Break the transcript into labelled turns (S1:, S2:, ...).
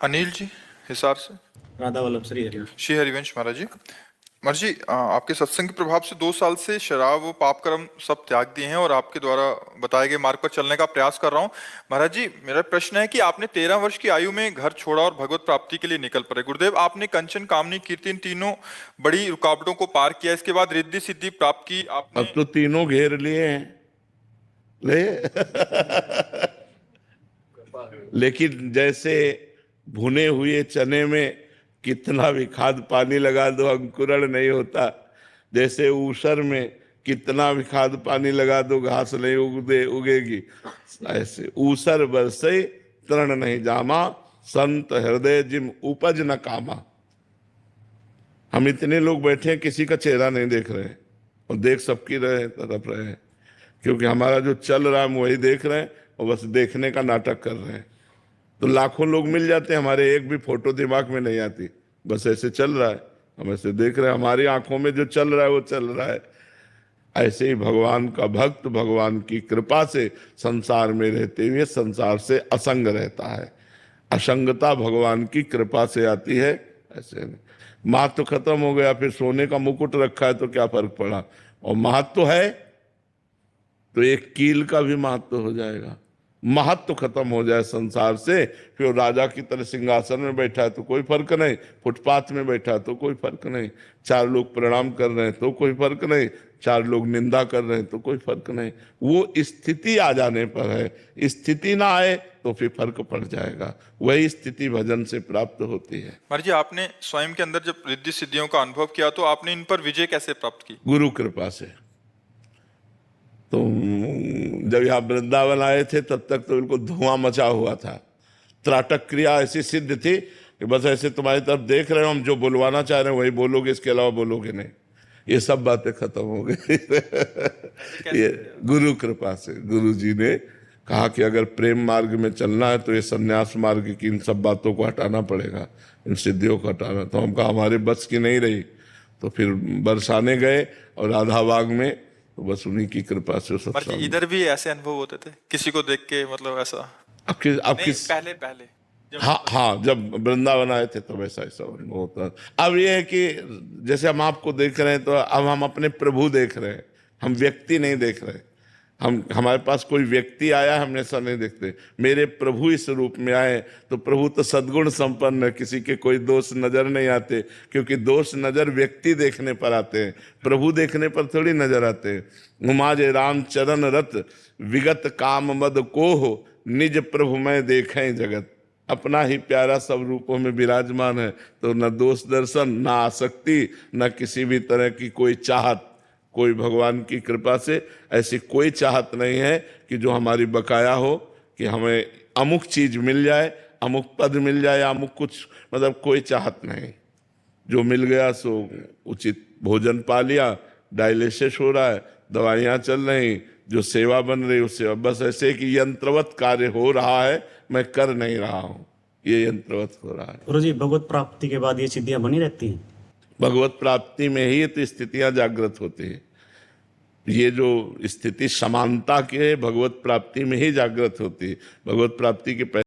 S1: अनिल जी, हिसार से।
S2: राधा वल्लभ श्री हरिवंश।
S1: श्री हरिवंश महाराज जी। महाराज जी, आपके सत्संग के प्रभाव से 2 साल से शराब व पाप कर्म सब त्याग दिए हैं और आपके द्वारा बताए गए मार्ग पर चलने का प्रयास कर रहा हूँ। महाराज जी, मेरा प्रश्न है कि आपने 13 वर्ष की आयु में घर छोड़ा और भगवत प्राप्ति के लिए निकल पड़े। गुरुदेव, आपने कंचन, कामनी, कीर्ति, इन तीनों बड़ी रुकावटों को पार किया। इसके बाद रिद्धि सिद्धि प्राप्त की आपने।
S3: अब तो तीनों घेर लिए हैं ले लेकिन जैसे भुने हुए चने में कितना भी खाद पानी लगा दो अंकुरण नहीं होता, जैसे ऊसर में कितना भी खाद पानी लगा दो घास नहीं उगेगी, ऐसे ऊसर बरसे तृण नहीं जामा, संत हृदय जिम उपज न कामा। हम इतने लोग बैठे हैं, किसी का चेहरा नहीं देख रहे हैं और देख सबकी रहे तरफ रहे हैं, क्योंकि हमारा जो चल रहा है हम वही देख रहे हैं और बस देखने का नाटक कर रहे हैं। तो लाखों लोग मिल जाते हैं, हमारे एक भी फोटो दिमाग में नहीं आती, बस ऐसे चल रहा है, हम ऐसे देख रहे हैं, हमारी आंखों में जो चल रहा है वो चल रहा है। ऐसे ही भगवान का भक्त भगवान की कृपा से संसार में रहते हुए संसार से असंग रहता है। असंगता भगवान की कृपा से आती है। ऐसे नहीं महत्व खत्म हो गया, फिर सोने का मुकुट रखा है तो क्या फर्क पड़ा, और महत्व है तो एक कील का भी महत्व हो जाएगा। महत्व खत्म हो जाए संसार से, फिर राजा की तरह सिंहासन में बैठा है तो कोई फर्क नहीं, फुटपाथ में बैठा है तो कोई फर्क नहीं, 4 लोग प्रणाम कर रहे हैं तो कोई फर्क नहीं, 4 लोग निंदा कर रहे हैं तो कोई फर्क नहीं। वो स्थिति आ जाने पर है, स्थिति ना आए तो फिर फर्क पड़ जाएगा। वही स्थिति भजन से प्राप्त होती है।
S1: महाराज जी, आपने स्वयं के अंदर जब रिद्धि सिद्धियों का अनुभव किया तो आपने इन पर विजय कैसे प्राप्त की?
S3: गुरु कृपा से। तो जब यहाँ वृंदावन आए थे तब तक तो बिल्कुल धुआं मचा हुआ था। त्राटक क्रिया ऐसी सिद्ध थी कि बस ऐसे तुम्हारी तरफ देख रहे हो, हम जो बुलवाना चाह रहे हैं वही बोलोगे, इसके अलावा बोलोगे नहीं। ये सब बातें खत्म हो गई ये गुरु कृपा से। गुरु जी ने कहा कि अगर प्रेम मार्ग में चलना है तो ये सन्यास मार्ग की इन सब बातों को हटाना पड़ेगा, इन सिद्धियों को हटाना। तो हम कहा हमारे बस की नहीं रही, तो फिर बरसाने गए और राधा बाग में, तो बस उन्हीं की कृपा से सब।
S1: इधर भी ऐसे अनुभव होते थे किसी को देख के, मतलब ऐसा?
S3: आपकी
S1: पहले
S3: हाँ, जब वृंदावन आए थे तो वैसा ऐसा अनुभव होता। अब ये है कि जैसे हम आपको देख रहे हैं तो अब हम अपने प्रभु देख रहे हैं, हम व्यक्ति नहीं देख रहे। हमारे पास कोई व्यक्ति आया, हम ऐसा नहीं देखते। मेरे प्रभु इस रूप में आए तो प्रभु तो सद्गुण संपन्न है, किसी के कोई दोष नजर नहीं आते, क्योंकि दोष नजर व्यक्ति देखने पर आते हैं, प्रभु देखने पर थोड़ी नजर आते हैं। उमाजे राम चरण रत विगत काम मद को हो, निज प्रभु मैं देखें जगत। अपना ही प्यारा सब रूपों में विराजमान है, तो न दोष दर्शन, न आसक्ति, न किसी भी तरह की कोई चाहत। कोई भगवान की कृपा से ऐसी कोई चाहत नहीं है कि जो हमारी बकाया हो, कि हमें अमुक चीज मिल जाए, अमुक पद मिल जाए, अमुक कुछ, मतलब कोई चाहत नहीं। जो मिल गया सो उचित भोजन पा लिया, डायलिसिस हो रहा है, दवाइयाँ चल रही, जो सेवा बन रही उससे, बस ऐसे कि यंत्रवत कार्य हो रहा है, मैं कर नहीं रहा हूँ, ये यंत्रवत हो रहा है।
S2: गुरुजी, भगवत प्राप्ति के बाद ये सिद्धियां बनी रहती हैं?
S3: भगवत प्राप्ति में ही तो स्थितियां जागृत होती है। ये जो स्थिति समानता की है, भगवत प्राप्ति में ही जागृत होती है। भगवत प्राप्ति के